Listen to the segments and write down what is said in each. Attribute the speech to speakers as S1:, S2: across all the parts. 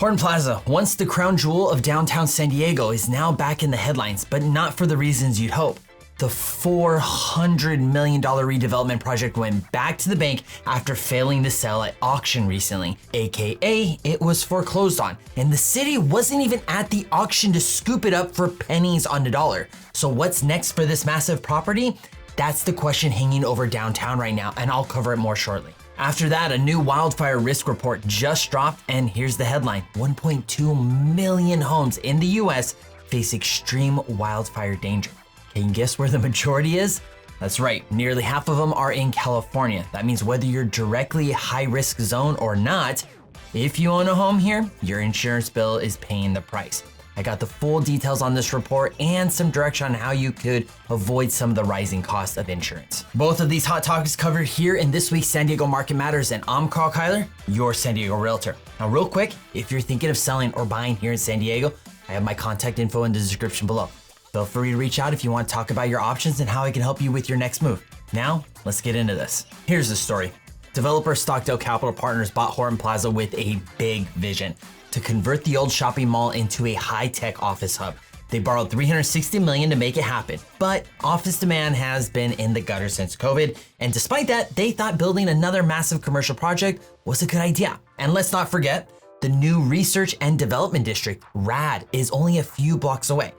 S1: Horton Plaza, once the crown jewel of downtown San Diego, is now back in the headlines, but not for the reasons you'd hope. The $400 million redevelopment project went back to the bank after failing to sell at auction recently, aka it was foreclosed on, and the city wasn't even at the auction to scoop it up for pennies on the dollar. So what's next for this massive property? That's the question hanging over downtown right now, and I'll cover it more shortly. After that, a new wildfire risk report just dropped, and here's the headline. 1.2 million homes in the US face extreme wildfire danger. Can you guess where the majority is? That's right, nearly half of them are in California. That means whether you're directly a high-risk zone or not, if you own a home here, your insurance bill is paying the price. I got the full details on this report and some direction on how you could avoid some of the rising costs of insurance. Both of these hot topics covered here in this week's San Diego Market Matters, and I'm Karl Kyler, your San Diego realtor. Now real quick, if you're thinking of selling or buying here in San Diego, I have my contact info in the description below. Feel free to reach out if you want to talk about your options and how I can help you with your next move. Now, let's get into this. Here's the story. Developer Stockdale Capital Partners bought Horton Plaza with a big vision: to convert the old shopping mall into a high-tech office hub. They borrowed $360 million to make it happen, but office demand has been in the gutter since COVID, and despite that, they thought building another massive commercial project was a good idea. And let's not forget, the new Research and Development District, RAD, is only a few blocks away.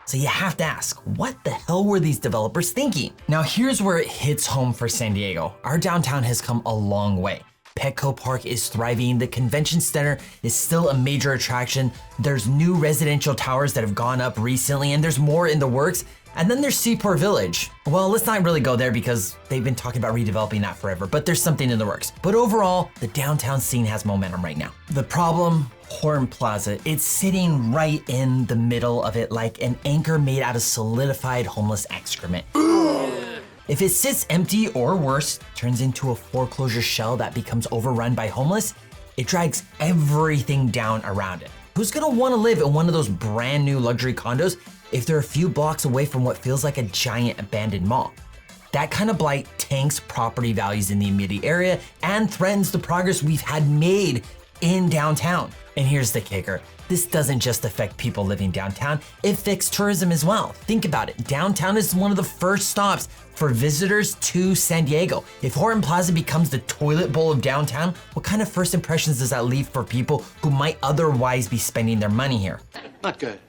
S1: So you have to ask, what the hell were these developers thinking? Now here's where it hits home for San Diego. Our downtown has come a long way. Petco Park is thriving, the convention center is still a major attraction, there's new residential towers that have gone up recently, and there's more in the works. And then there's Seaport Village. Well, let's not really go there because they've been talking about redeveloping that forever, but there's something in the works. But overall, the downtown scene has momentum right now. The problem, Horton Plaza, it's sitting right in the middle of it like an anchor made out of solidified homeless excrement. If it sits empty or worse, turns into a foreclosure shell that becomes overrun by homeless, it drags everything down around it. Who's gonna wanna live in one of those brand new luxury condos if they're a few blocks away from what feels like a giant abandoned mall? That kind of blight tanks property values in the immediate area and threatens the progress we've had made in downtown. And here's the kicker. This doesn't just affect people living downtown, it affects tourism as well. Think about it, downtown is one of the first stops for visitors to San Diego. If Horton Plaza becomes the toilet bowl of downtown, what kind of first impressions does that leave for people who might otherwise be spending their money here?
S2: Not good.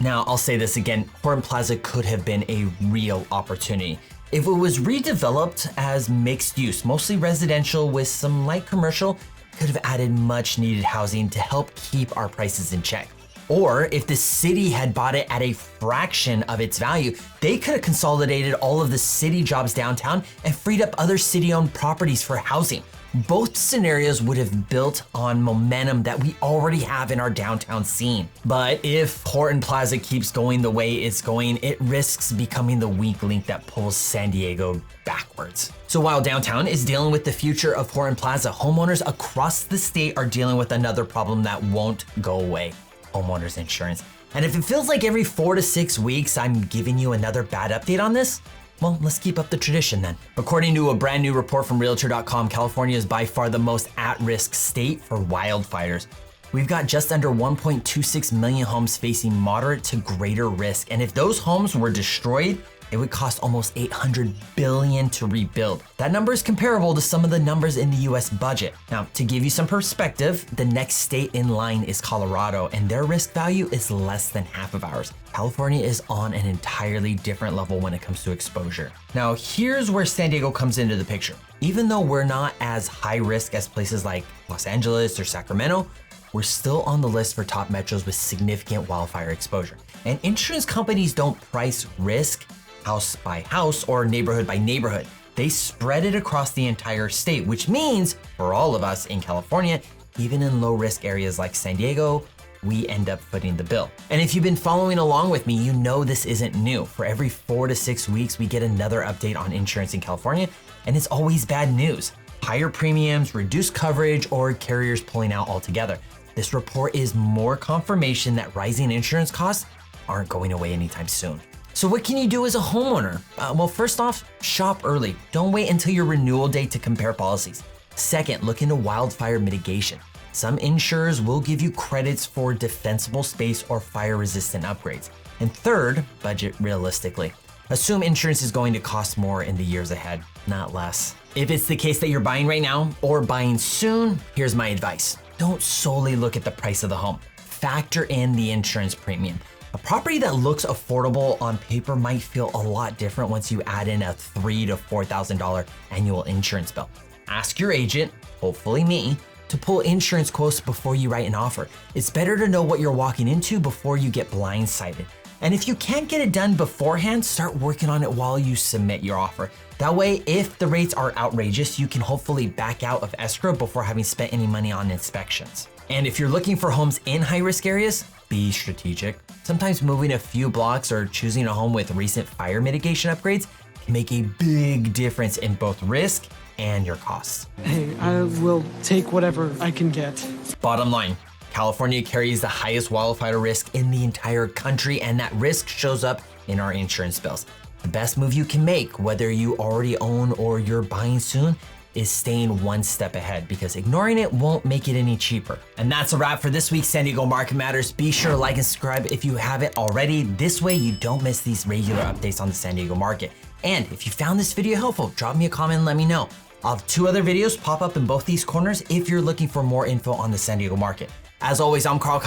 S1: Now, I'll say this again, Horton Plaza could have been a real opportunity. If it was redeveloped as mixed use, mostly residential with some light commercial, could have added much needed housing to help keep our prices in check. Or if the city had bought it at a fraction of its value, they could have consolidated all of the city jobs downtown and freed up other city-owned properties for housing. Both scenarios would have built on momentum that we already have in our downtown scene. But if Horton Plaza keeps going the way it's going, it risks becoming the weak link that pulls San Diego backwards. So while downtown is dealing with the future of Horton Plaza, homeowners across the state are dealing with another problem that won't go away: homeowners insurance. And if it feels like every 4 to 6 weeks I'm giving you another bad update on this, well, let's keep up the tradition then. According to a brand new report from Realtor.com, California is by far the most at-risk state for wildfires. We've got just under 1.26 million homes facing moderate to greater risk. And if those homes were destroyed, it would cost almost $800 billion to rebuild. That number is comparable to some of the numbers in the US budget. Now, to give you some perspective, the next state in line is Colorado, and their risk value is less than half of ours. California is on an entirely different level when it comes to exposure. Now, here's where San Diego comes into the picture. Even though we're not as high risk as places like Los Angeles or Sacramento, we're still on the list for top metros with significant wildfire exposure. And insurance companies don't price risk house by house or neighborhood by neighborhood. They spread it across the entire state, which means for all of us in California, even in low risk areas like San Diego, we end up footing the bill. And if you've been following along with me, you know this isn't new. For every 4 to 6 weeks, we get another update on insurance in California, and it's always bad news. Higher premiums, reduced coverage, or carriers pulling out altogether. This report is more confirmation that rising insurance costs aren't going away anytime soon. So what can you do as a homeowner? Well, first off, shop early. Don't wait until your renewal date to compare policies. Second, look into wildfire mitigation. some insurers will give you credits for defensible space or fire-resistant upgrades. And third, budget realistically. Assume insurance is going to cost more in the years ahead, not less. If it's the case that you're buying right now or buying soon, here's my advice. Don't solely look at the price of the home. Factor in the insurance premium. A property that looks affordable on paper might feel a lot different once you add in a $3,000 to $4,000 annual insurance bill. Ask your agent, hopefully me, to pull insurance quotes before you write an offer. It's better to know what you're walking into before you get blindsided. And if you can't get it done beforehand, start working on it while you submit your offer. That way, if the rates are outrageous, you can hopefully back out of escrow before having spent any money on inspections. And if you're looking for homes in high-risk areas, be strategic. Sometimes moving a few blocks or choosing a home with recent fire mitigation upgrades can make a big difference in both risk and your costs.
S2: Hey, I will take whatever I can get.
S1: Bottom line, California carries the highest wildfire risk in the entire country, and that risk shows up in our insurance bills. The best move you can make, whether you already own or you're buying soon, is staying one step ahead, because ignoring it won't make it any cheaper. And that's a wrap for this week's San Diego Market Matters. Be sure to like and subscribe if you haven't already. This way you don't miss these regular updates on the San Diego market. And if you found this video helpful, drop me a comment and let me know. I'll have 2 other videos pop up in both these corners if you're looking for more info on the San Diego market. As always, I'm Karl,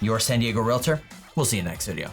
S1: your San Diego realtor. We'll see you next video.